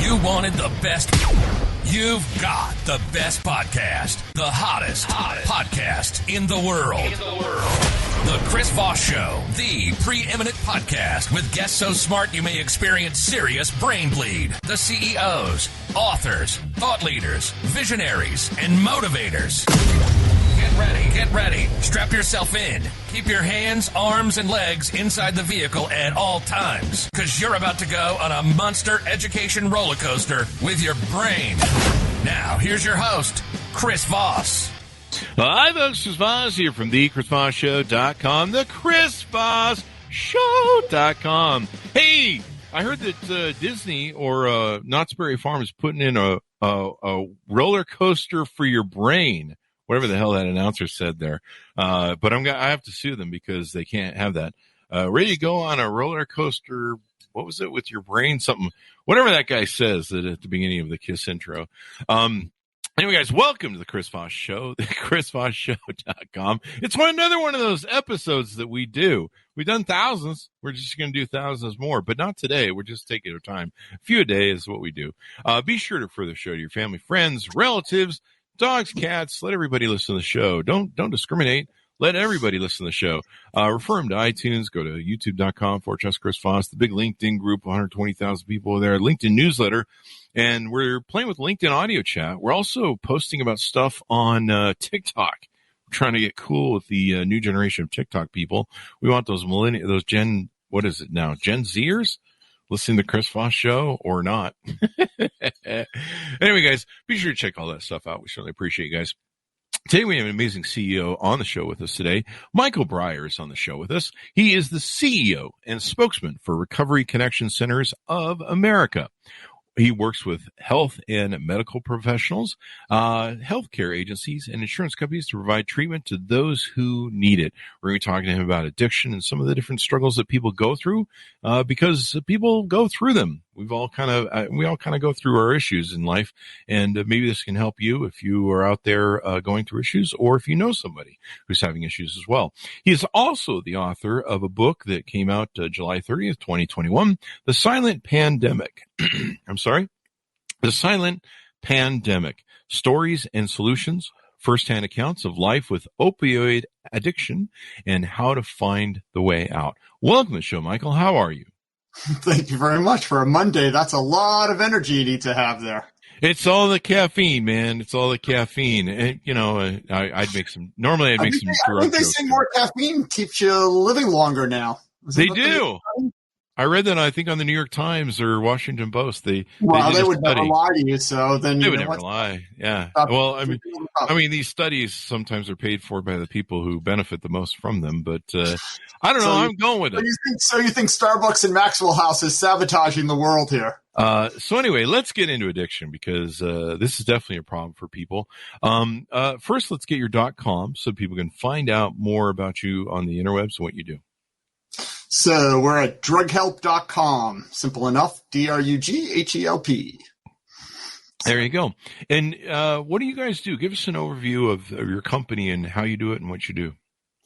You wanted the best. You've got the best podcast. The hottest podcast in the world. The Chris Voss Show. The preeminent podcast with guests so smart you may experience serious brain bleed. The CEOs, authors, thought leaders, visionaries, and motivators. Get ready. Strap yourself in. Keep your hands, arms, and legs inside the vehicle at all times, because you're about to go on a monster education roller coaster with your brain. Now, here's your host, Chris Voss. Hi, folks. Chris Voss here from thechrisvossshow.com, thechrisvossshow.com. Hey, I heard that Disney or Knott's Berry Farm is putting in a roller coaster for your brain. Whatever the hell that announcer said there. But I have to sue them because they can't have that. Ready to go on a roller coaster. What was it with your brain? Something, whatever that guy says at the beginning of the KISS intro. Anyway, guys, welcome to the Chris Voss Show, the chrisvossshow.com. It's another one of those episodes that we do. We've done thousands. We're just going to do thousands more, but not today. We're just taking our time. A few a day is what we do. Be sure to refer the show to your family, friends, relatives, dogs, cats. Let everybody listen to the show. Don't discriminate. Let everybody listen to the show. Refer them to iTunes. Go to youtube.com/Chris Voss. The big LinkedIn group, 120,000 people there. LinkedIn newsletter. And we're playing with LinkedIn audio chat. We're also posting about stuff on TikTok. We're trying to get cool with the new generation of TikTok people. We want those Gen Zers? Listening to Chris Voss Show or not. Anyway, guys, be sure to check all that stuff out. We certainly appreciate you guys. Today, we have an amazing CEO on the show with us today. Michael Brier is on the show with us. He is the CEO and spokesman for Recovery Connection Centers of America. He works with health and medical professionals, healthcare agencies, and insurance companies to provide treatment to those who need it. We're going to be talking to him about addiction and some of the different struggles that people go through, because people go through them. We all kind of go through our issues in life, and maybe this can help you if you are out there going through issues, or if you know somebody who's having issues as well. He is also the author of a book that came out July 30th, 2021, The Silent Pandemic. The Silent Pandemic, Stories and Solutions, First-Hand Accounts of Life with Opioid Addiction, and How to Find the Way Out. Welcome to the show, Michael. How are you? Thank you very much. For a Monday, that's a lot of energy you need to have there. It's all the caffeine, man. It's all the caffeine. And, I'd make some drug I think they say more caffeine keeps you living longer now. They do. I read that, I think, on the New York Times or Washington Post. They would never lie to you, so then they would never lie. Yeah. Well, I mean, these studies sometimes are paid for by the people who benefit the most from them, but I don't know. I'm going with it. You think Starbucks and Maxwell House is sabotaging the world here? So anyway, let's get into addiction, because this is definitely a problem for people. First, let's get your .com so people can find out more about you on the interwebs and what you do. So we're at drughelp.com. Simple enough. DRUGHELP. There you go. And what do you guys do? Give us an overview of your company and how you do it and what you do.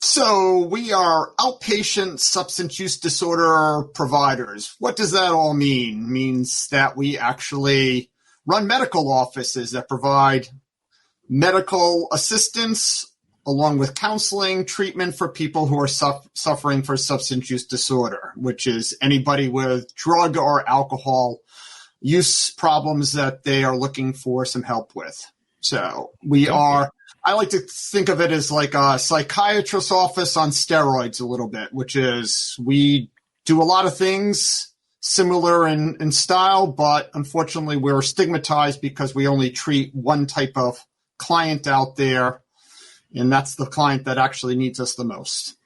So we are outpatient substance use disorder providers. What does that all mean? It means that we actually run medical offices that provide medical assistance along with counseling, treatment for people who are suffering for substance use disorder, which is anybody with drug or alcohol use problems that they are looking for some help with. So I like to think of it as like a psychiatrist's office on steroids a little bit, which is we do a lot of things similar in style, but unfortunately we're stigmatized because we only treat one type of client out there. And that's the client that actually needs us the most.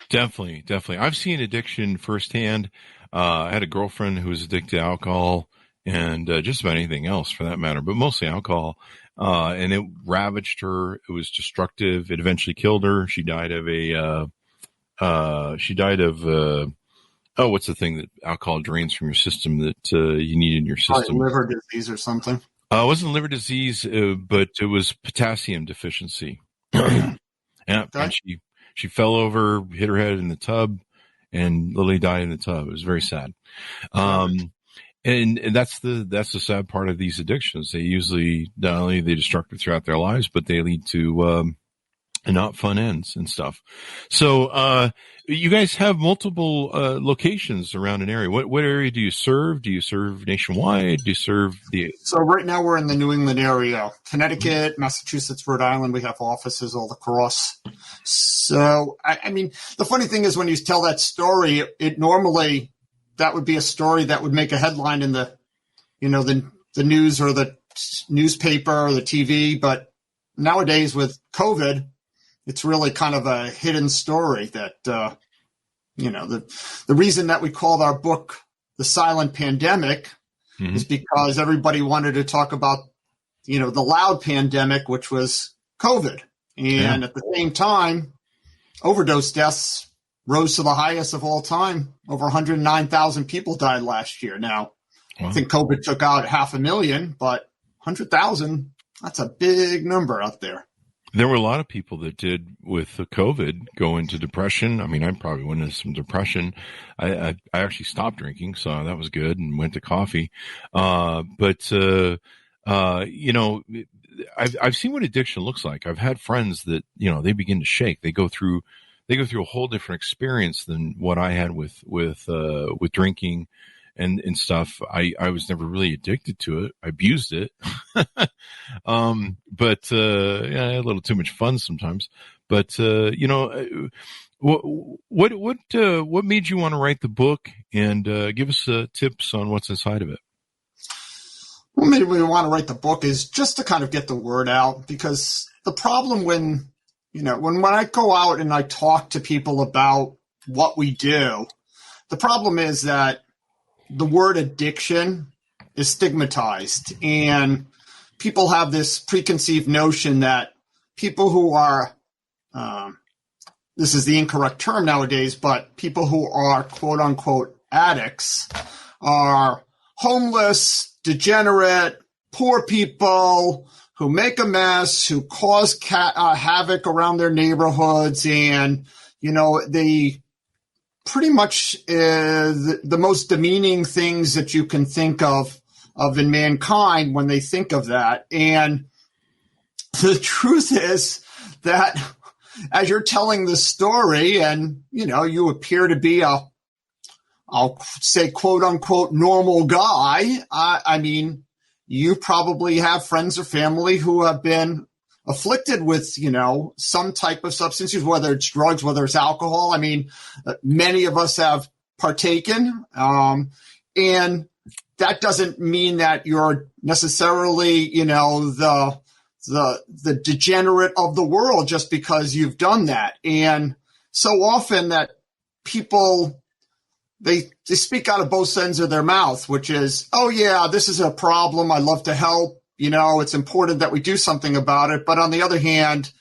Definitely. I've seen addiction firsthand. I had a girlfriend who was addicted to alcohol and just about anything else for that matter, but mostly alcohol. And it ravaged her. It was destructive. It eventually killed her. She died of what's the thing that alcohol drains from your system that you need in your system? Liver disease or something. It wasn't liver disease, but it was potassium deficiency. Yeah, and she fell over, hit her head in the tub, and literally died in the tub. It was very sad. And that's the sad part of these addictions. They usually not only are they destructive throughout their lives, but they lead to not fun ends and stuff. So you guys have multiple locations around an area. What area do you serve? Do you serve nationwide? Do you serve the? So right now we're in the New England area, Connecticut, Massachusetts, Rhode Island. We have offices all across. So I mean, the funny thing is when you tell that story, it normally that would be a story that would make a headline in the, the news or the newspaper or the TV. But nowadays with COVID, it's really kind of a hidden story that, the reason that we called our book The Silent Pandemic is because everybody wanted to talk about, the loud pandemic, which was COVID. And at the same time, overdose deaths rose to the highest of all time. Over 109,000 people died last year. Now, I think COVID took out 500,000, but 100,000, that's a big number out there. There were a lot of people that did with the COVID go into depression. I mean, I probably went into some depression. I actually stopped drinking, so that was good, and went to coffee. I've seen what addiction looks like. I've had friends that, they begin to shake. They go through a whole different experience than what I had with drinking and stuff. I was never really addicted to it. I abused it. But I had a little too much fun sometimes. But, what made you want to write the book, and give us tips on what's inside of it? What made me want to write the book is just to kind of get the word out, because the problem when I go out and I talk to people about what we do, the problem is that the word addiction is stigmatized, and people have this preconceived notion that people who are, this is the incorrect term nowadays, but people who are quote unquote addicts are homeless, degenerate, poor people who make a mess, who cause havoc around their neighborhoods, and, they pretty much the most demeaning things that you can think of in mankind when they think of that. And the truth is that as you're telling the story and, you appear to be I'll say, quote unquote, normal guy, I mean, you probably have friends or family who have been afflicted with, some type of substance use, whether it's drugs, whether it's alcohol. I mean, many of us have partaken. And that doesn't mean that you're necessarily, the degenerate of the world just because you've done that. And so often that people, they speak out of both ends of their mouth, which is, oh yeah, this is a problem. I love to help. It's important that we do something about it. But on the other hand,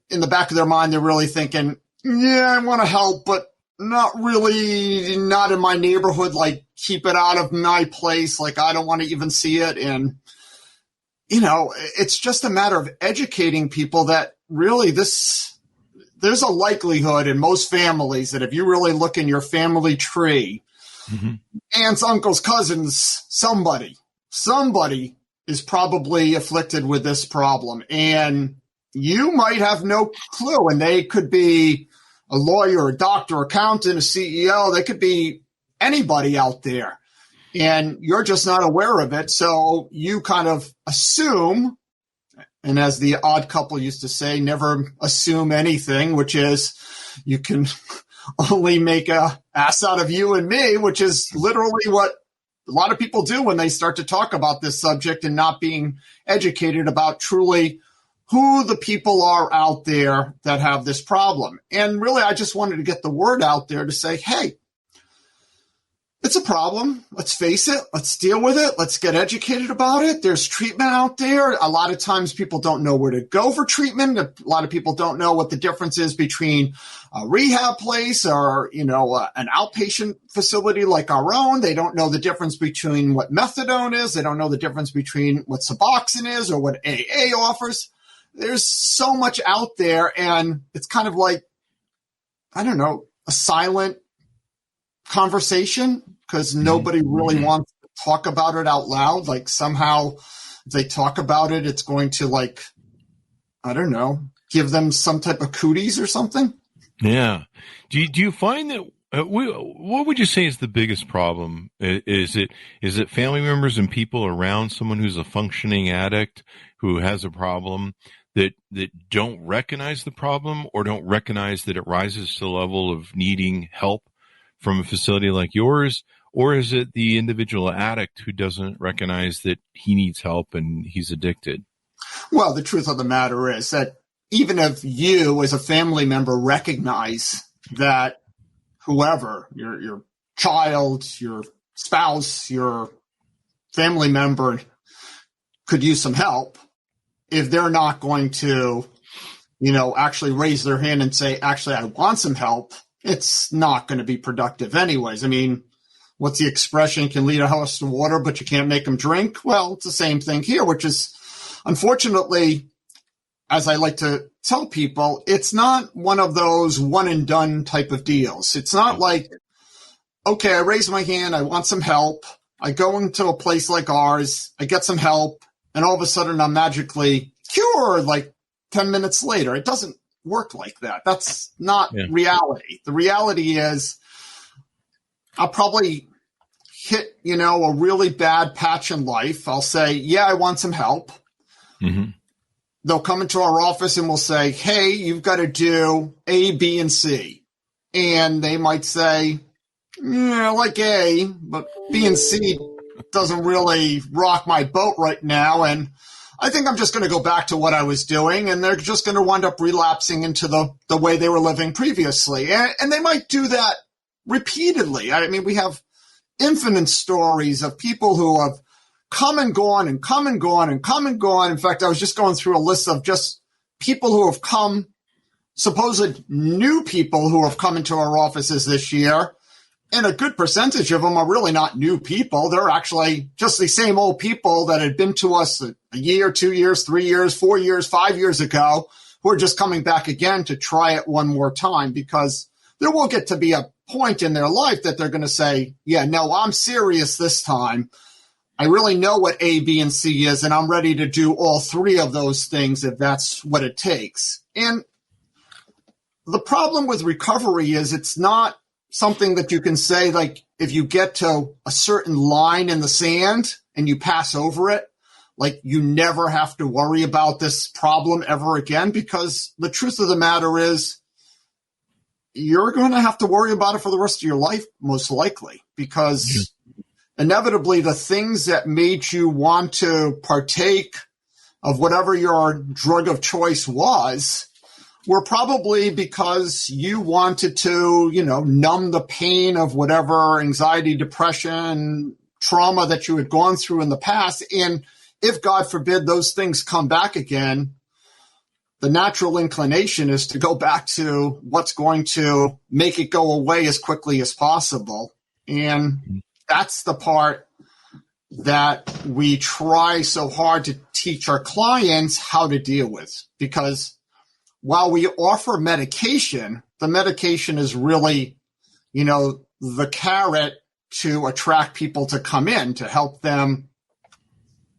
in the back of their mind, they're really thinking, yeah, I want to help, but not in my neighborhood. Like, keep it out of my place. Like, I don't want to even see it. And, it's just a matter of educating people that really there's a likelihood in most families that if you really look in your family tree, aunts, uncles, cousins, somebody is probably afflicted with this problem. And you might have no clue. And they could be a lawyer, a doctor, accountant, a CEO. They could be anybody out there. And you're just not aware of it. So you kind of assume, and as the Odd Couple used to say, never assume anything, which is you can only make a ass out of you and me, which is literally what a lot of people do when they start to talk about this subject and not being educated about truly who the people are out there that have this problem. And really, I just wanted to get the word out there to say, hey, it's a problem. Let's face it. Let's deal with it. Let's get educated about it. There's treatment out there. A lot of times people don't know where to go for treatment. A lot of people don't know what the difference is between a rehab place or, an outpatient facility like our own. They don't know the difference between what methadone is. They don't know the difference between what Suboxone is or what AA offers. There's so much out there, and it's kind of like, I don't know, a silent conversation because nobody really wants to talk about it out loud. Like somehow if they talk about it, it's going to like, I don't know, give them some type of cooties or something. Yeah. Do you find that, what would you say is the biggest problem? Is it family members and people around someone who's a functioning addict who has a problem that don't recognize the problem or don't recognize that it rises to the level of needing help from a facility like yours? Or is it the individual addict who doesn't recognize that he needs help and he's addicted? Well, the truth of the matter is that even if you as a family member recognize that whoever, your child, your spouse, your family member could use some help, if they're not going to, actually raise their hand and say, actually, I want some help, it's not going to be productive anyways. I mean, what's the expression? Can lead a horse to water, but you can't make them drink. Well, it's the same thing here, which is, unfortunately, as I like to tell people, it's not one of those one and done type of deals. It's not like, okay, I raise my hand, I want some help. I go into a place like ours, I get some help, and all of a sudden I'm magically cured like 10 minutes later. It doesn't work like that. That's not reality. The reality is I'll probably hit, a really bad patch in life. I'll say, yeah, I want some help. Mm-hmm. They'll come into our office and we'll say, hey, you've got to do A, B, and C. And they might say, I like A, but B and C doesn't really rock my boat right now. And I think I'm just going to go back to what I was doing. And they're just going to wind up relapsing into the way they were living previously. And they might do that repeatedly. I mean, we have infinite stories of people who have come and gone and come and gone and come and gone. In fact, I was just going through a list of just people who have come, supposed new people who have come into our offices this year. And a good percentage of them are really not new people. They're actually just the same old people that had been to us a year, 2 years, 3 years, 4 years, 5 years ago, who are just coming back again to try it one more time, because there will get to be a point in their life that they're going to say, yeah, no, I'm serious this time. I really know what A, B, and C is, and I'm ready to do all three of those things if that's what it takes. And the problem with recovery is it's not something that you can say, like, if you get to a certain line in the sand and you pass over it, like, you never have to worry about this problem ever again, because the truth of the matter is you're going to have to worry about it for the rest of your life, most likely, because inevitably the things that made you want to partake of whatever your drug of choice was were probably because you wanted to, numb the pain of whatever anxiety, depression, trauma that you had gone through in the past. And if, God forbid, those things come back again, the natural inclination is to go back to what's going to make it go away as quickly as possible. And that's the part that we try so hard to teach our clients how to deal with, because while we offer medication, the medication is really, the carrot to attract people to come in to help them,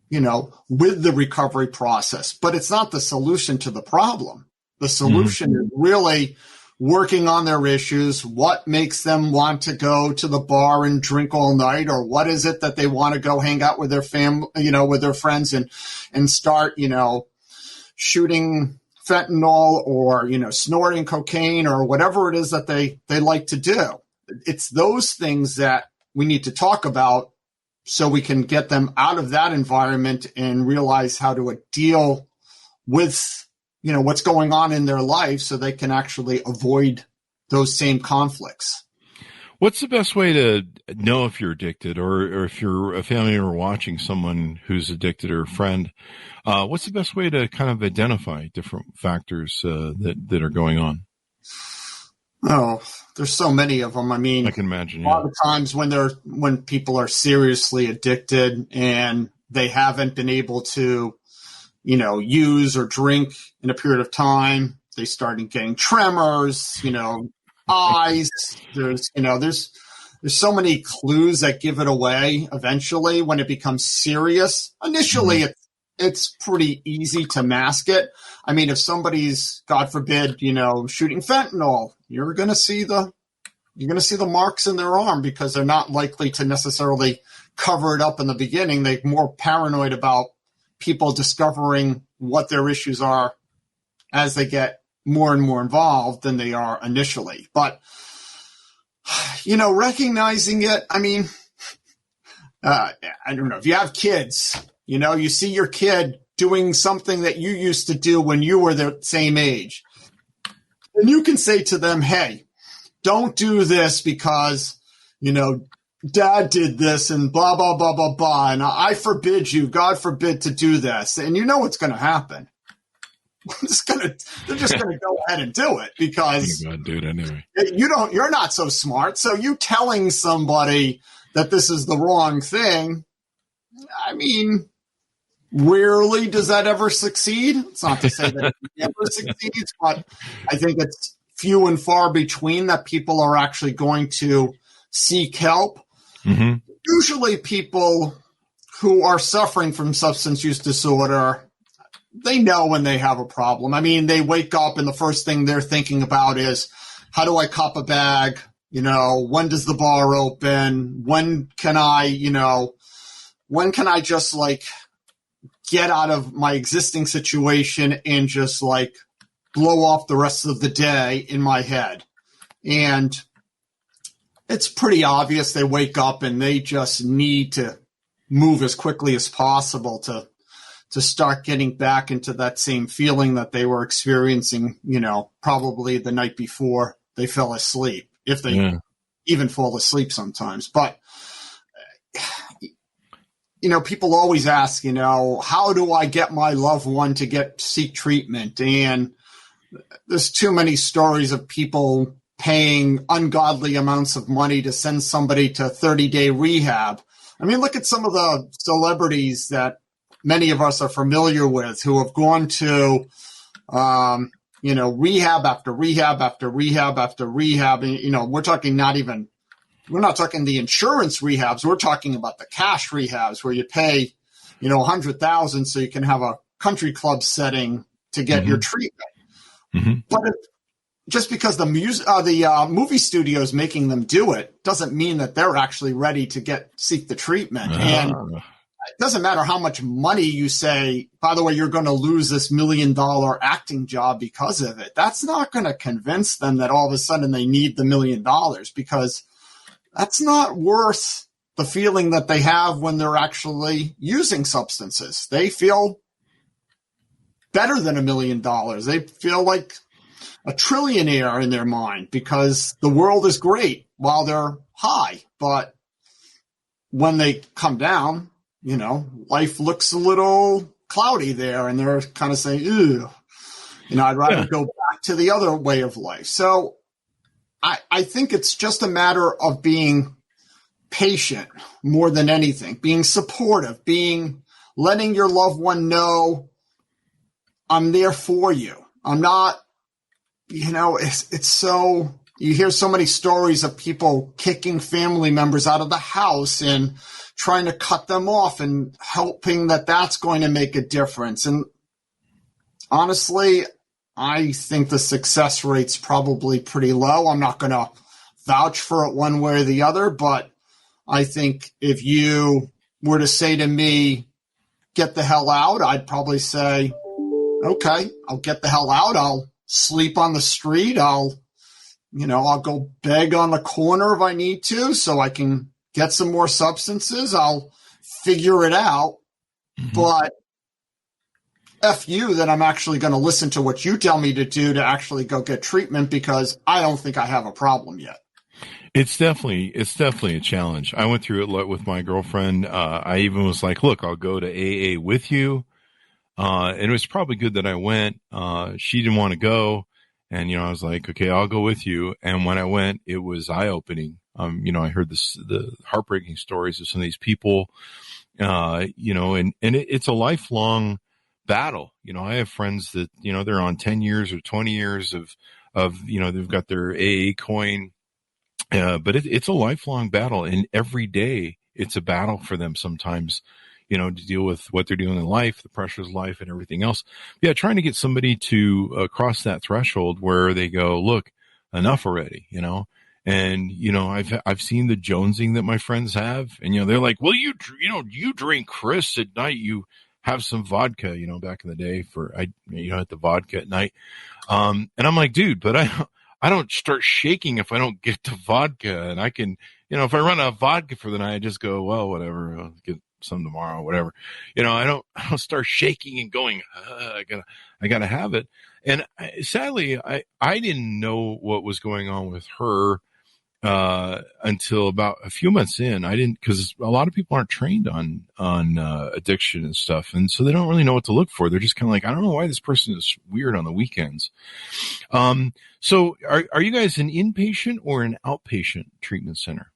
with the recovery process. But it's not the solution to the problem. The solution is really working on their issues. What makes them want to go to the bar and drink all night? Or what is it that they want to go hang out with their family, with their friends and start, shooting fentanyl or, snorting cocaine or whatever it is that they like to do. It's those things that we need to talk about so we can get them out of that environment and realize how to deal with, what's going on in their life so they can actually avoid those same conflicts. What's the best way to know if you're addicted, or if you're a family member watching someone who's addicted or a friend? What's the best way to kind of identify different factors that are going on? Oh, there's so many of them. I mean, I can imagine. A lot of times when people are seriously addicted and they haven't been able to, use or drink in a period of time, they start getting tremors, eyes. There's there's so many clues that give it away eventually when it becomes serious. Initially, it's pretty easy to mask it. I mean, if somebody's, God forbid, shooting fentanyl, you're going to see the marks in their arm because they're not likely to necessarily cover it up in the beginning. They're more paranoid about people discovering what their issues are as they get more and more involved than they are initially. But, recognizing it, I mean, I don't know, if you have kids, you see your kid doing something that you used to do when you were the same age. And you can say to them, hey, don't do this because, dad did this and blah, blah, blah, blah, blah. And I forbid you, God forbid, to do this. And you know what's going to happen. They're just going to go ahead and do it because you're going to do it anyway. You're not so smart. So you telling somebody that this is the wrong thing, I mean, rarely does that ever succeed. It's not to say that it never succeeds, but I think it's few and far between that people are actually going to seek help. Mm-hmm. Usually people who are suffering from substance use disorder, they know when they have a problem. I mean, they wake up and the first thing they're thinking about is, how do I cop a bag? When does the bar open? When can I just get out of my existing situation and just blow off the rest of the day in my head? And it's pretty obvious they wake up and they just need to move as quickly as possible to start getting back into that same feeling that they were experiencing, probably the night before they fell asleep, if they even fall asleep sometimes. But, people always ask, how do I get my loved one to seek treatment? And there's too many stories of people paying ungodly amounts of money to send somebody to 30-day rehab. I mean, look at some of the celebrities that many of us are familiar with who have gone to, rehab after rehab after rehab after rehab. And, we're not talking the insurance rehabs. We're talking about the cash rehabs where you pay, $100,000 so you can have a country club setting to get your treatment. Mm-hmm. But just because the movie studio is making them do it doesn't mean that they're actually ready to seek the treatment. And it doesn't matter how much money you say, by the way, you're going to lose this $1 million acting job because of it. That's not going to convince them that all of a sudden they need the $1 million, because that's not worth the feeling that they have when they're actually using substances. They feel better than $1 million. They feel like a trillionaire in their mind because the world is great while they're high. But when they come down, life looks a little cloudy there, and they're kind of saying, ew, I'd rather go back to the other way of life. So I think it's just a matter of being patient more than anything, being supportive, letting your loved one know, I'm there for you. I'm not, it's so, you hear so many stories of people kicking family members out of the house and trying to cut them off and hoping that that's going to make a difference. And honestly, I think the success rate's probably pretty low. I'm not going to vouch for it one way or the other, but I think if you were to say to me, get the hell out, I'd probably say, okay, I'll get the hell out. I'll sleep on the street. I'll go beg on the corner if I need to so I can get some more substances. I'll figure it out. Mm-hmm. But F you that I'm actually going to listen to what you tell me to do to actually go get treatment, because I don't think I have a problem yet. It's definitely a challenge. I went through it with my girlfriend. I even was like, look, I'll go to AA with you. And it was probably good that I went. She didn't want to go. And, I was like, okay, I'll go with you. And when I went, it was eye-opening. I heard the heartbreaking stories of some of these people, and it's a lifelong battle. I have friends that, they're on 10 years or 20 years of, they've got their AA coin But it's a lifelong battle, and every day it's a battle for them sometimes, to deal with what they're doing in life, the pressures of life and everything else. Yeah. Trying to get somebody to cross that threshold where they go, look, enough already, and, I've seen the jonesing that my friends have, and, they're like, well, you drink Chris at night, you have some vodka, back in the day at the vodka at night. And I'm like, dude, but I don't start shaking if I don't get to vodka, and I can, if I run out of vodka for the night, I just go, well, whatever, I'll get some tomorrow, whatever. I don't start shaking and going, I gotta have it. And sadly, I didn't know what was going on with her until about a few months in. I didn't, because a lot of people aren't trained on addiction and stuff, and so they don't really know what to look for. They're just kind of like, I don't know why this person is weird on the weekends. So are you guys an inpatient or an outpatient treatment center?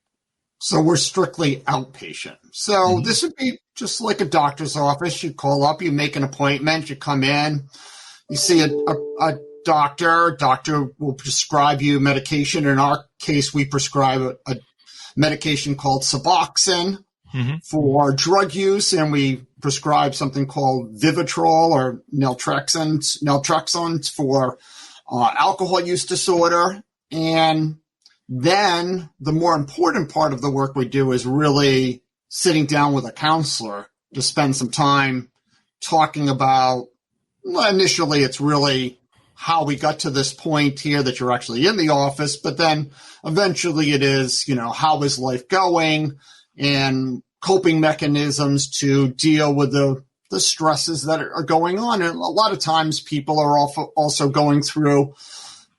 So we're strictly outpatient. So this would be just like a doctor's office. You call up, you make an appointment, you come in, you see a doctor. Doctor will prescribe you medication. In our case, we prescribe a medication called Suboxone for drug use, and we prescribe something called Vivitrol or naltrexone for alcohol use disorder. And then the more important part of the work we do is really sitting down with a counselor to spend some time talking about, initially it's really how we got to this point here that you're actually in the office, but then eventually it is, how is life going and coping mechanisms to deal with the stresses that are going on. And a lot of times people are also going through,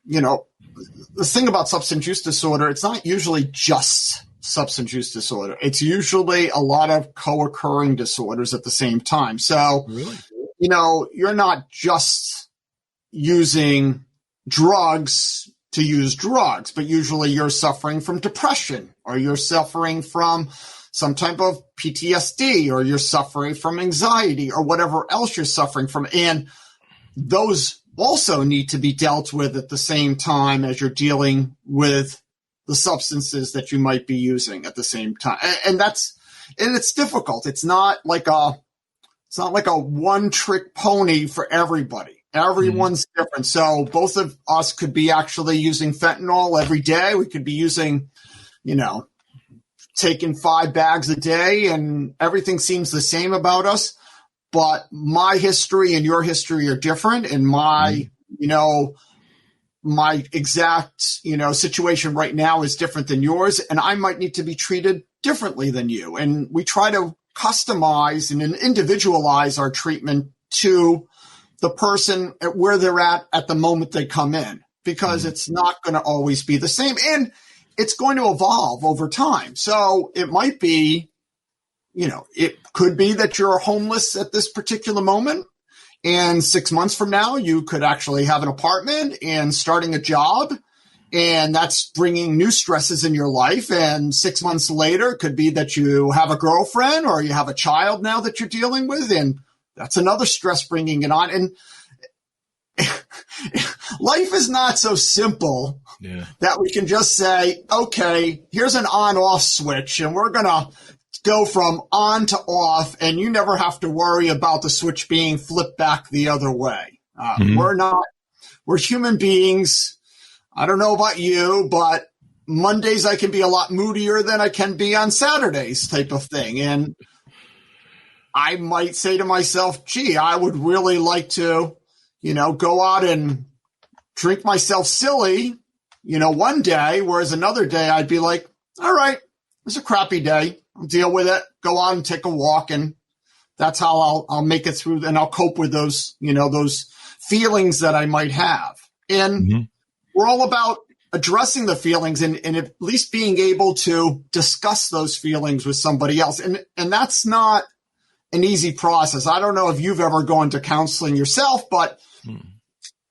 the thing about substance use disorder, it's not usually just substance use disorder. It's usually a lot of co-occurring disorders at the same time. So, really? You're not just using drugs to use drugs, but usually you're suffering from depression, or you're suffering from some type of PTSD, or you're suffering from anxiety, or whatever else you're suffering from. And those also need to be dealt with at the same time as you're dealing with the substances that you might be using at the same time. And it's difficult. It's not like a one-trick pony for everybody. Everyone's different. So both of us could be actually using fentanyl every day. We could be using, taking 5 bags a day, and everything seems the same about us. But my history and your history are different. And my exact, situation right now is different than yours. And I might need to be treated differently than you. And we try to customize and individualize our treatment to the person at where they're at the moment they come in, because it's not going to always be the same, and it's going to evolve over time. So it might be, it could be that you're homeless at this particular moment, and 6 months from now, you could actually have an apartment and starting a job, and that's bringing new stresses in your life. And 6 months later, it could be that you have a girlfriend or you have a child now that you're dealing with, and that's another stress bringing it on. And life is not so simple that we can just say, okay, here's an on-off switch, and we're going to go from on to off, and you never have to worry about the switch being flipped back the other way. We're human beings. I don't know about you, but Mondays I can be a lot moodier than I can be on Saturdays, type of thing. And I might say to myself, gee, I would really like to, go out and drink myself silly, one day, whereas another day I'd be like, all right, it's a crappy day. I'll deal with it, go out and take a walk, and that's how I'll make it through, and I'll cope with those, those feelings that I might have. And we're all about addressing the feelings and at least being able to discuss those feelings with somebody else. And that's not an easy process. I don't know if you've ever gone to counseling yourself, but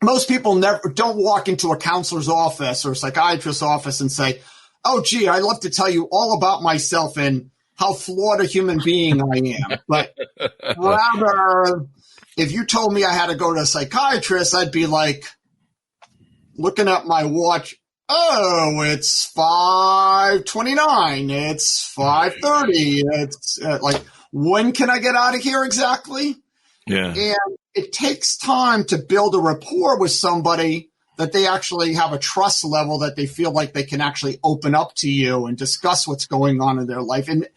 most people don't walk into a counselor's office or a psychiatrist's office and say, oh, gee, I'd love to tell you all about myself and how flawed a human being I am. But rather, if you told me I had to go to a psychiatrist, I'd be like looking at my watch. oh, it's 5:29. It's 5:30. It's like, when can I get out of here exactly? Yeah. And it takes time to build a rapport with somebody that they actually have a trust level that they feel like they can actually open up to you and discuss what's going on in their life. And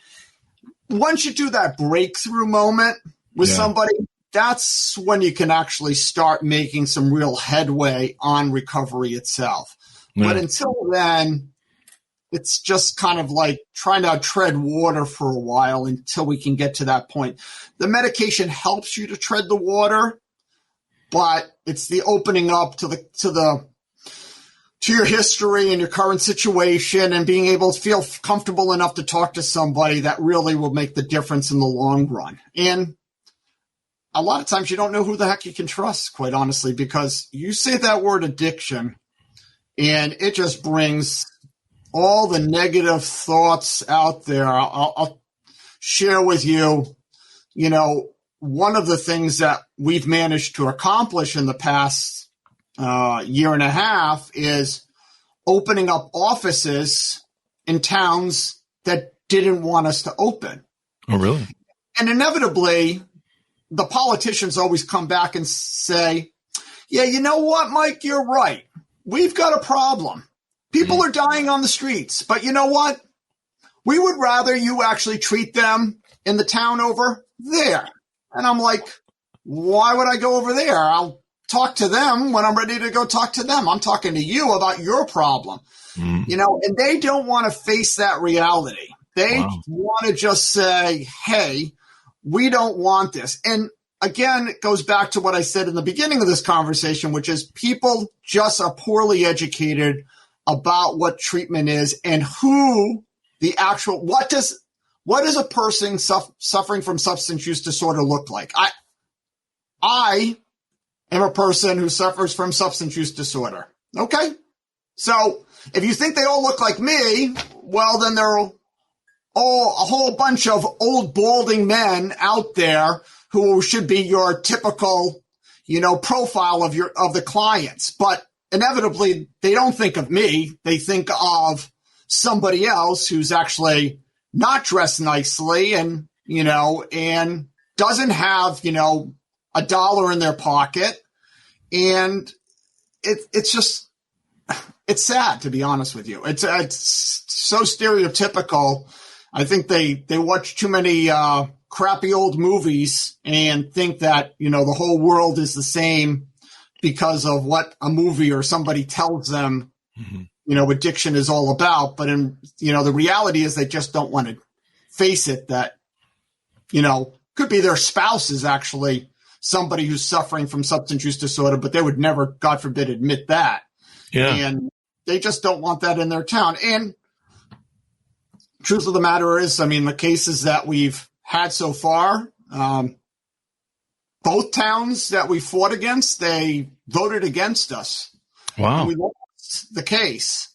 once you do that breakthrough moment with somebody, that's when you can actually start making some real headway on recovery itself. Yeah. But until then, it's just kind of like trying to tread water for a while until we can get to that point. The medication helps you to tread the water, but it's the opening up to your history and your current situation and being able to feel comfortable enough to talk to somebody that really will make the difference in the long run. And a lot of times you don't know who the heck you can trust, quite honestly, because you say that word addiction and it just brings all the negative thoughts out there. I'll share with you, one of the things that we've managed to accomplish in the past year and a half is opening up offices in towns that didn't want us to open. Oh, really? And inevitably, the politicians always come back and say, yeah, you know what, Mike, you're right. We've got a problem. People are dying on the streets, but you know what? We would rather you actually treat them in the town over there. And I'm like, why would I go over there? I'll talk to them when I'm ready to go talk to them. I'm talking to you about your problem, and they don't want to face that reality. They want to just say, hey, we don't want this. And again, it goes back to what I said in the beginning of this conversation, which is people just are poorly educated about what treatment is and who the actual, what does a person suffering from substance use disorder look like? I am a person who suffers from substance use disorder. Okay. So if you think they all look like me, well, then they're all a whole bunch of old balding men out there who should be your typical, profile of the clients. But inevitably they don't think of me. They think of somebody else who's actually not dressed nicely and doesn't have, $1 in their pocket. And it's sad, to be honest with you. It's so stereotypical. I think they watch too many crappy old movies and think that, the whole world is the same because of what a movie or somebody tells them, addiction is all about. But the reality is they just don't want to face it that, could be their spouse is actually somebody who's suffering from substance use disorder, but they would never, God forbid, admit that. Yeah. And they just don't want that in their town. And truth of the matter is, the cases that we've had so far, both towns that we fought against, they voted against us. Wow. And we lost the case.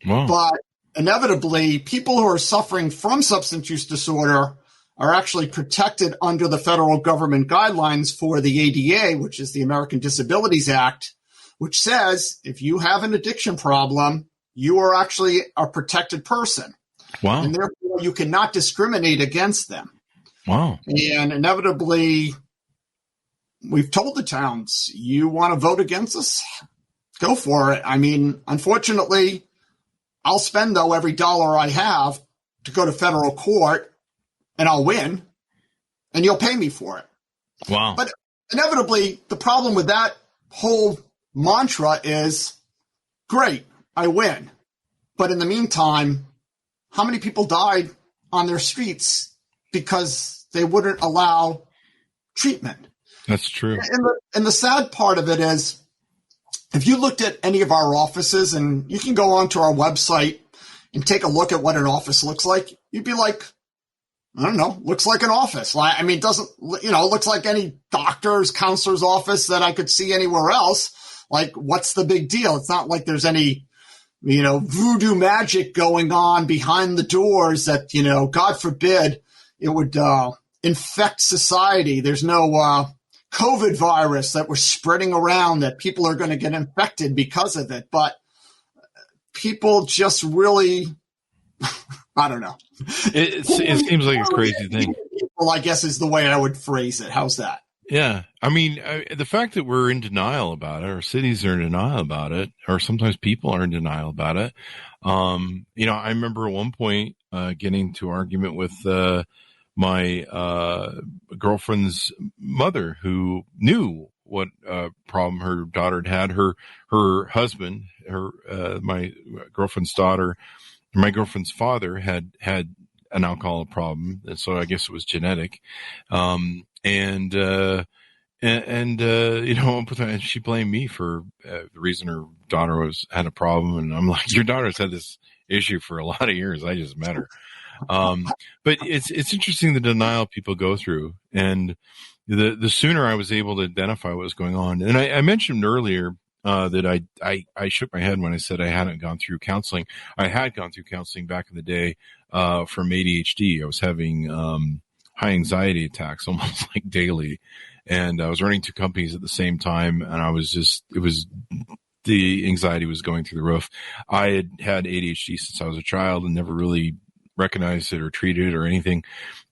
Wow. But inevitably, people who are suffering from substance use disorder are actually protected under the federal government guidelines for the ADA, which is the American Disabilities Act, which says if you have an addiction problem, you are actually a protected person. Wow. And therefore, you cannot discriminate against them. Wow. And inevitably, we've told the towns, you want to vote against us? Go for it. Unfortunately, I'll spend, though, every dollar I have to go to federal court, and I'll win, and you'll pay me for it. Wow. But inevitably, the problem with that whole mantra is, great, I win. But in the meantime, how many people died on their streets because they wouldn't allow treatment? That's true. And the sad part of it is, if you looked at any of our offices, and you can go onto our website and take a look at what an office looks like, you'd be like, I don't know, looks like an office. It doesn't, looks like any doctor's, counselor's office that I could see anywhere else. Like, what's the big deal? It's not like there's any, voodoo magic going on behind the doors that, God forbid, it would infect society. There's no COVID virus that we're spreading around that people are going to get infected because of it. But people just really, I don't know. It seems like a crazy thing. People, I guess, is the way I would phrase it. How's that? Yeah. I mean, the fact that we're in denial about it, or cities are in denial about it, or sometimes people are in denial about it. I remember at one point getting into argument with my girlfriend's mother, who knew what problem her daughter had. Her husband, my girlfriend's daughter, my girlfriend's father had an alcohol problem, and so I guess it was genetic. And she blamed me for the reason her daughter had a problem. And I'm like, your daughter's had this issue for a lot of years. I just met her. But it's interesting the denial people go through. And the sooner I was able to identify what was going on. And I mentioned earlier that I shook my head when I said I hadn't gone through counseling. I had gone through counseling back in the day from ADHD. I was having high anxiety attacks almost like daily. And I was running two companies at the same time. And the anxiety was going through the roof. I had ADHD since I was a child and never really recognized it or treated it or anything.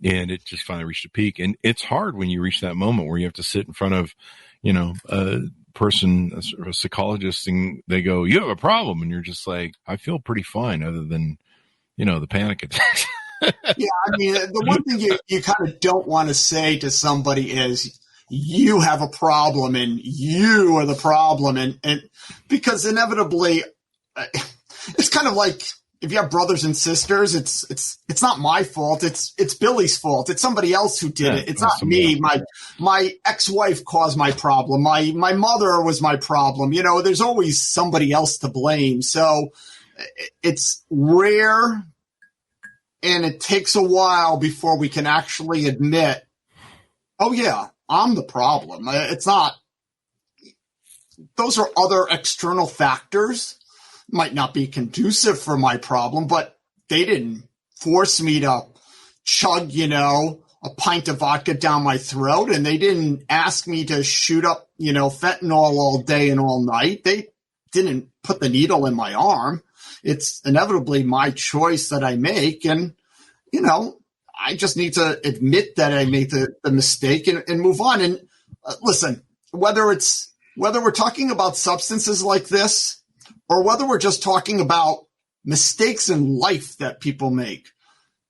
And it just finally reached a peak. And it's hard when you reach that moment where you have to sit in front of, a person, a psychologist, and they go, you have a problem. And you're just like, I feel pretty fine other than, the panic attacks. Yeah, I mean, the one thing you kind of don't want to say to somebody is, you have a problem and you are the problem. And because inevitably, it's kind of like if you have brothers and sisters, it's not my fault. It's Billy's fault. It's somebody else who did it. It's not me. My ex-wife caused my problem. My mother was my problem. There's always somebody else to blame. So it's rare. And it takes a while before we can actually admit, oh, yeah, I'm the problem. It's not. Those are other external factors. Might not be conducive for my problem, but they didn't force me to chug, a pint of vodka down my throat. And they didn't ask me to shoot up, fentanyl all day and all night. They didn't put the needle in my arm. It's inevitably my choice that I make. And, I just need to admit that I made the mistake and move on. And listen, whether we're talking about substances like this or whether we're just talking about mistakes in life that people make,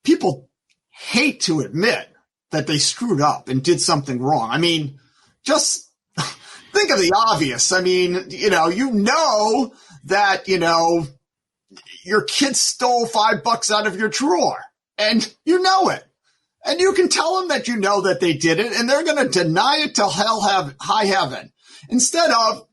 people hate to admit that they screwed up and did something wrong. I mean, just think of the obvious. I mean, that, your kid stole $5 out of your drawer and you know it. And you can tell them that that they did it and they're going to deny it till high heaven. Instead of,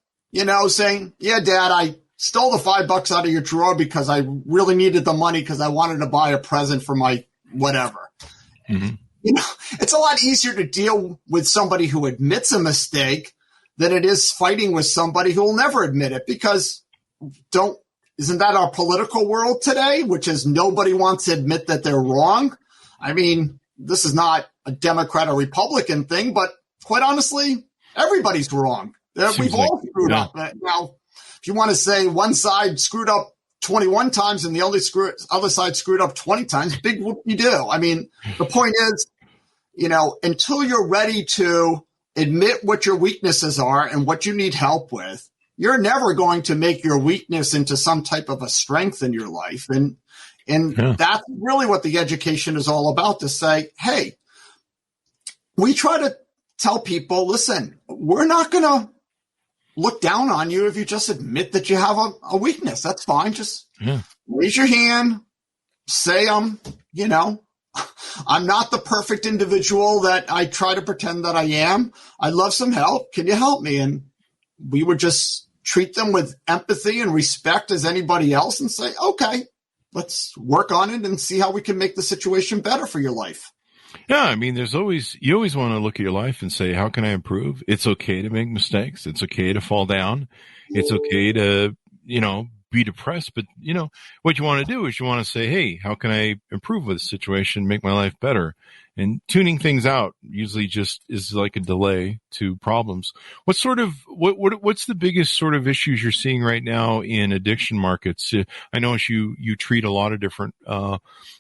saying, yeah, Dad, I stole the $5 out of your drawer because I really needed the money because I wanted to buy a present for my whatever. Mm-hmm. It's a lot easier to deal with somebody who admits a mistake than it is fighting with somebody who will never admit it because isn't that our political world today, which is nobody wants to admit that they're wrong? I mean, this is not a Democrat or Republican thing, but quite honestly, everybody's wrong. We've all screwed up. Now, if you want to say one side screwed up 21 times and the other side screwed up 20 times, big whoop-de-doo. I mean, the point is, until you're ready to admit what your weaknesses are and what you need help with, you're never going to make your weakness into some type of a strength in your life. And that's really what the education is all about, to say, hey, we try to tell people, listen, we're not going to look down on you if you just admit that you have a weakness. That's fine. Just raise your hand, say I'm not the perfect individual that I try to pretend that I am. I'd love some help. Can you help me? And we would just treat them with empathy and respect as anybody else and say, okay, let's work on it and see how we can make the situation better for your life. Yeah, I mean, you always want to look at your life and say, how can I improve? It's okay to make mistakes. It's okay to fall down. It's okay to, be depressed. But, what you want to do is you want to say, hey, how can I improve with the situation, make my life better? And tuning things out usually just is like a delay to problems. What's the biggest sort of issues you're seeing right now in addiction markets? I know you treat a lot of different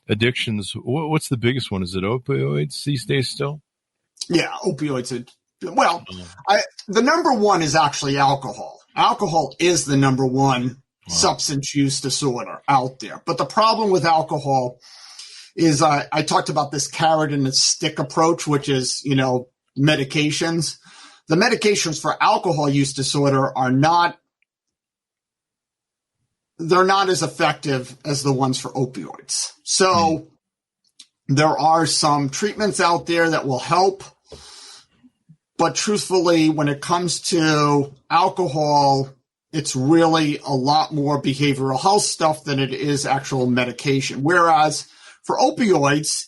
addictions. What's the biggest one? Is it opioids these days still? Yeah, opioids. Well, the number one is actually alcohol. Alcohol is the number one substance use disorder out there. But the problem with alcohol is I talked about this carrot and the stick approach, which is, medications. The medications for alcohol use disorder they're not as effective as the ones for opioids. So there are some treatments out there that will help. But truthfully, when it comes to alcohol, it's really a lot more behavioral health stuff than it is actual medication. Whereas for opioids,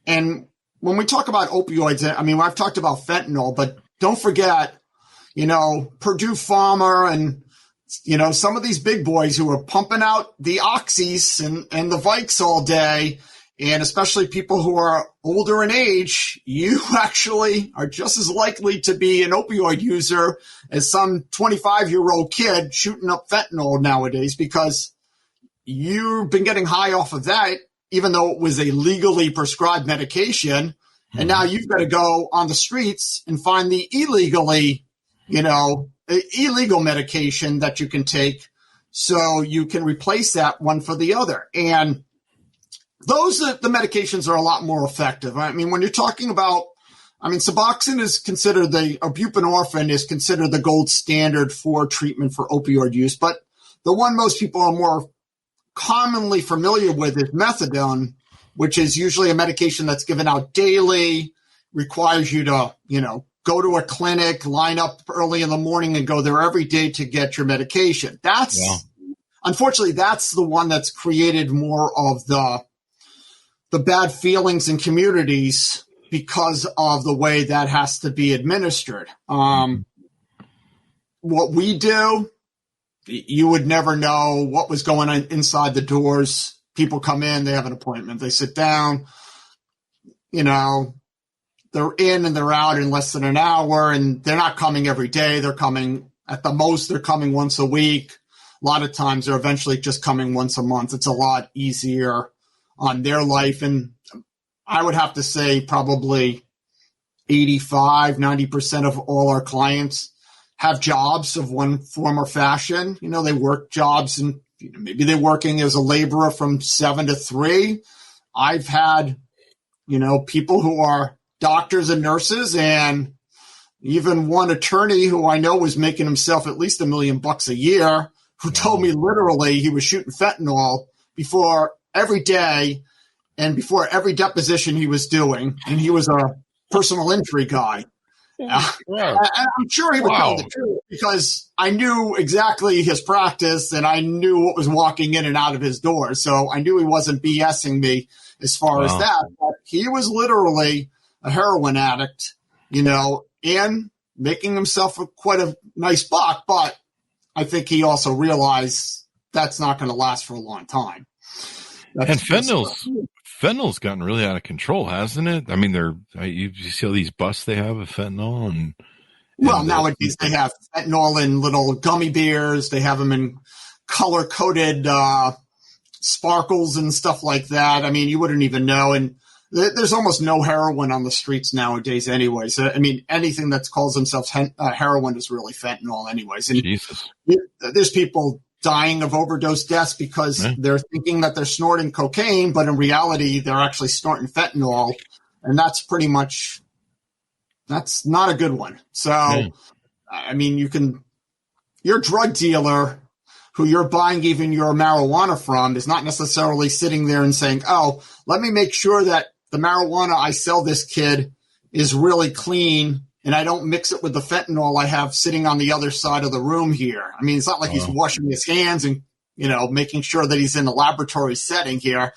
and when we talk about opioids, I've talked about fentanyl, but don't forget, Purdue Pharma and, some of these big boys who are pumping out the oxys and the Vikes all day, and especially people who are older in age, you actually are just as likely to be an opioid user as some 25-year-old kid shooting up fentanyl nowadays, because you've been getting high off of that, even though it was a legally prescribed medication. And now you've got to go on the streets and find the illegal medication that you can take so you can replace that one for the other. And the medications are a lot more effective. When you're talking about, Suboxone is considered buprenorphine is considered the gold standard for treatment for opioid use. But the one most people are more commonly familiar with is methadone, which is usually a medication that's given out daily, requires you to, go to a clinic, line up early in the morning and go there every day to get your medication. Unfortunately, that's the one that's created more of the bad feelings in communities because of the way that has to be administered. What we do, you would never know what was going on inside the doors. People come in, they have an appointment, they sit down, they're in and they're out in less than an hour, and they're not coming every day. They're coming at the most, they're coming once a week. A lot of times they're eventually just coming once a month. It's a lot easier on their life. And I would have to say probably 85-90% of all our clients have jobs of one form or fashion. They work jobs, and maybe they're working as a laborer from 7 to 3. I've had, people who are doctors and nurses, and even one attorney who I know was making himself at least $1 million a year, who told me literally he was shooting fentanyl before every day and before every deposition he was doing. And he was a personal injury guy. And I'm sure he would tell the truth, because I knew exactly his practice and I knew what was walking in and out of his door. So I knew he wasn't BSing me as far as that. But he was literally a heroin addict, and making himself quite a nice buck. But I think he also realized that's not going to last for a long time. And fentanyl's gotten really out of control, hasn't it? You see all these busts they have of fentanyl, and nowadays they have fentanyl in little gummy bears. They have them in color-coded sparkles and stuff like that. You wouldn't even know. And there's almost no heroin on the streets nowadays anyway. So, anything that calls themselves heroin is really fentanyl anyways. And Jesus. There's people dying of overdose deaths because they're thinking that they're snorting cocaine, but in reality, they're actually snorting fentanyl. And that's not a good one. So, your drug dealer who you're buying even your marijuana from is not necessarily sitting there and saying, oh, let me make sure that the marijuana I sell this kid is really clean and I don't mix it with the fentanyl I have sitting on the other side of the room here. It's not like he's washing his hands and, making sure that he's in a laboratory setting here.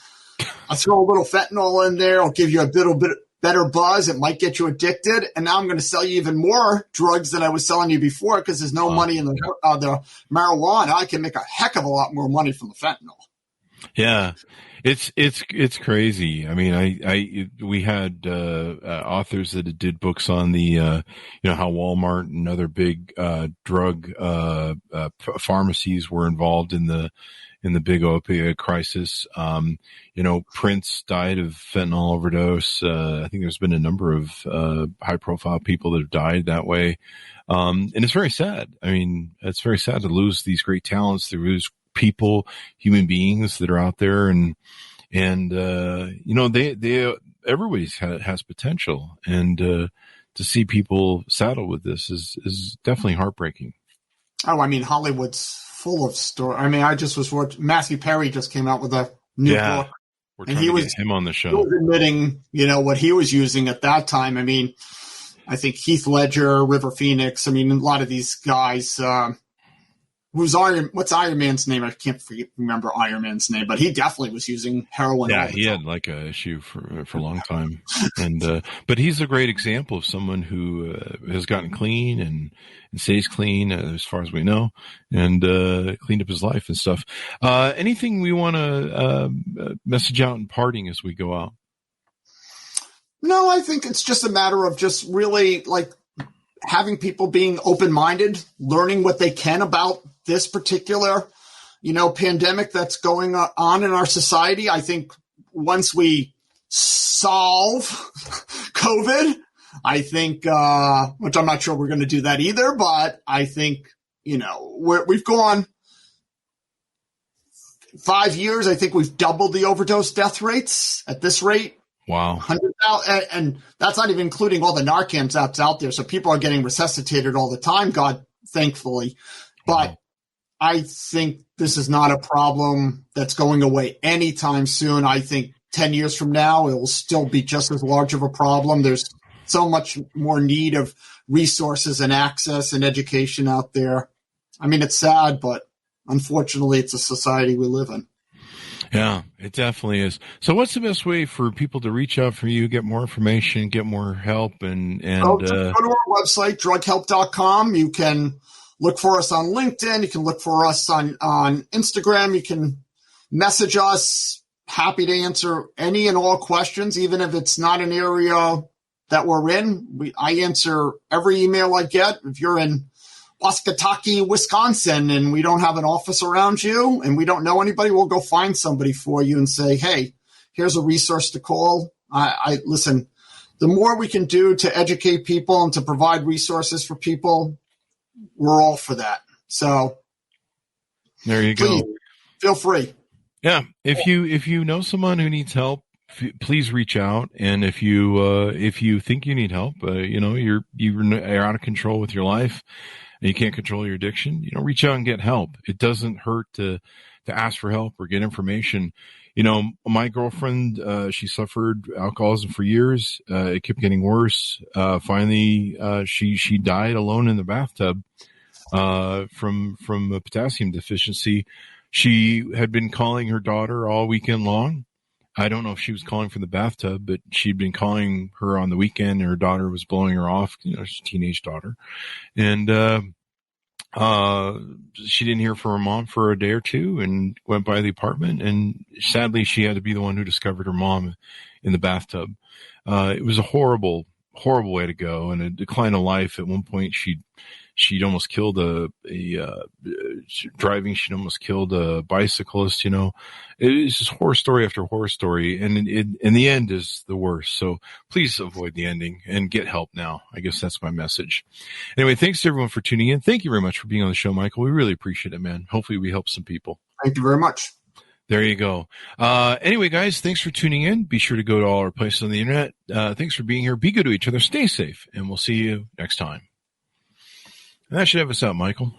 I throw a little fentanyl in there. I'll give you a little bit better buzz. It might get you addicted. And now I'm going to sell you even more drugs than I was selling you before because there's no money in the marijuana. I can make a heck of a lot more money from the fentanyl. Yeah. It's crazy. I mean, we had authors that did books on the how Walmart and other big drug pharmacies were involved in the big opioid crisis. Prince died of fentanyl overdose. I think there's been a number of high profile people that have died that way. And it's very sad. I mean, it's very sad to lose these great talents, to lose people, human beings that are out there, and they everybody has potential, and to see people saddle with this is definitely heartbreaking. Oh, I mean, Hollywood's full of stories. I mean, I just was watching, Matthew Perry just came out with a new book. We're trying to get him on the show. He was admitting, what he was using at that time. I mean, I think Heath Ledger, River Phoenix. I mean, a lot of these guys. What's Iron Man's name? I can't remember Iron Man's name, but he definitely was using heroin. Yeah, he had like a issue for a long time, and but he's a great example of someone who has gotten clean and stays clean as far as we know, and cleaned up his life and stuff. Anything we want to message out in parting as we go out? No, I think it's just a matter of just really like having people being open-minded, learning what they can about this particular, pandemic that's going on in our society. I think once we solve COVID, I think, which I'm not sure we're going to do that either, but I think, we've gone 5 years. I think we've doubled the overdose death rates at this rate. Wow. 100,000, and that's not even including all the Narcan that's out there. So people are getting resuscitated all the time, God, thankfully. But I think this is not a problem that's going away anytime soon. I think 10 years from now, it will still be just as large of a problem. There's so much more need of resources and access and education out there. I mean, it's sad, but unfortunately, it's a society we live in. Yeah, it definitely is. So what's the best way for people to reach out for you, get more information, get more help? And go to our website, drughelp.com. You can look for us on LinkedIn. You can look for us on Instagram. You can message us. Happy to answer any and all questions, even if it's not an area that we're in. I answer every email I get. If you're in Wascataki, Wisconsin, and we don't have an office around you and we don't know anybody, we'll go find somebody for you and say, hey, here's a resource to call. I listen, the more we can do to educate people and to provide resources for people, we're all for that. So there you go. Feel free. Yeah. If you know someone who needs help, please reach out. And if you think you need help, you're out of control with your life, and you can't control your addiction, reach out and get help. It doesn't hurt to ask for help or get information. My girlfriend, she suffered alcoholism for years. It kept getting worse. Finally, she died alone in the bathtub, from a potassium deficiency. She had been calling her daughter all weekend long. I don't know if she was calling from the bathtub, but she'd been calling her on the weekend, and her daughter was blowing her off, she's a teenage daughter. And she didn't hear from her mom for a day or two and went by the apartment. And sadly, she had to be the one who discovered her mom in the bathtub. It was a horrible, horrible way to go, and a decline of life. At one point, she'd almost killed driving. She'd almost killed a bicyclist. It's just horror story after horror story. And in the end is the worst. So please avoid the ending and get help now. I guess that's my message. Anyway, thanks to everyone for tuning in. Thank you very much for being on the show, Michael. We really appreciate it, man. Hopefully we help some people. Thank you very much. There you go. Anyway, guys, thanks for tuning in. Be sure to go to all our places on the internet. Thanks for being here. Be good to each other. Stay safe, and we'll see you next time. And that should have us out, Michael.